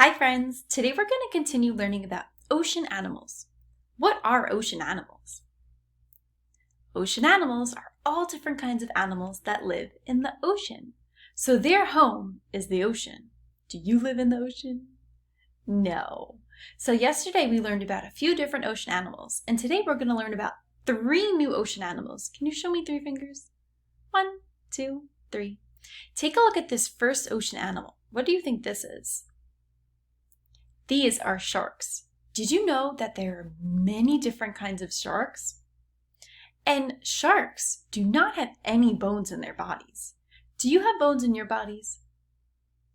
Hi friends! Today we're going to continue learning about ocean animals. What are ocean animals? Ocean animals are all different kinds of animals that live in the ocean. So their home is the ocean. Do you live in the ocean? No. So yesterday we learned about a few different ocean animals, and today we're going to learn about 3 new ocean animals. Can you show me 3 fingers? 1, 2, 3. Take a look at this first ocean animal. What do you think this is? These are sharks. Did you know that there are many different kinds of sharks? And sharks do not have any bones in their bodies. Do you have bones in your bodies?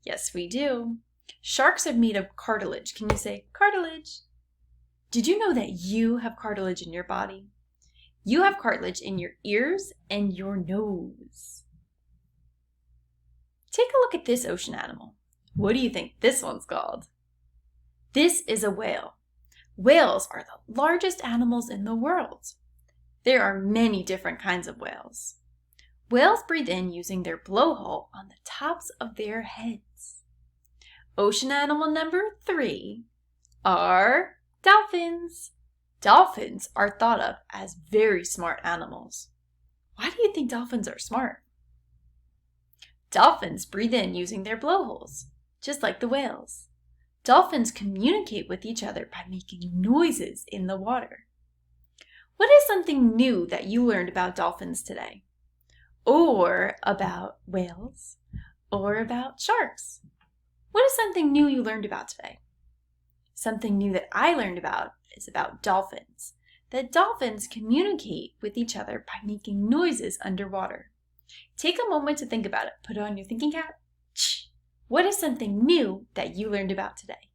Yes, we do. Sharks are made of cartilage. Can you say cartilage? Did you know that you have cartilage in your body? You have cartilage in your ears and your nose. Take a look at this ocean animal. What do you think this one's called? This is a whale. Whales are the largest animals in the world. There are many different kinds of whales. Whales breathe in using their blowhole on the tops of their heads. Ocean animal number 3 are dolphins. Dolphins are thought of as very smart animals. Why do you think dolphins are smart? Dolphins breathe in using their blowholes, just like the whales. Dolphins communicate with each other by making noises in the water. What is something new that you learned about dolphins today? Or about whales? Or about sharks? What is something new you learned about today? Something new that I learned about is about dolphins. That dolphins communicate with each other by making noises underwater. Take a moment to think about it. Put on your thinking cap. What is something new that you learned about today?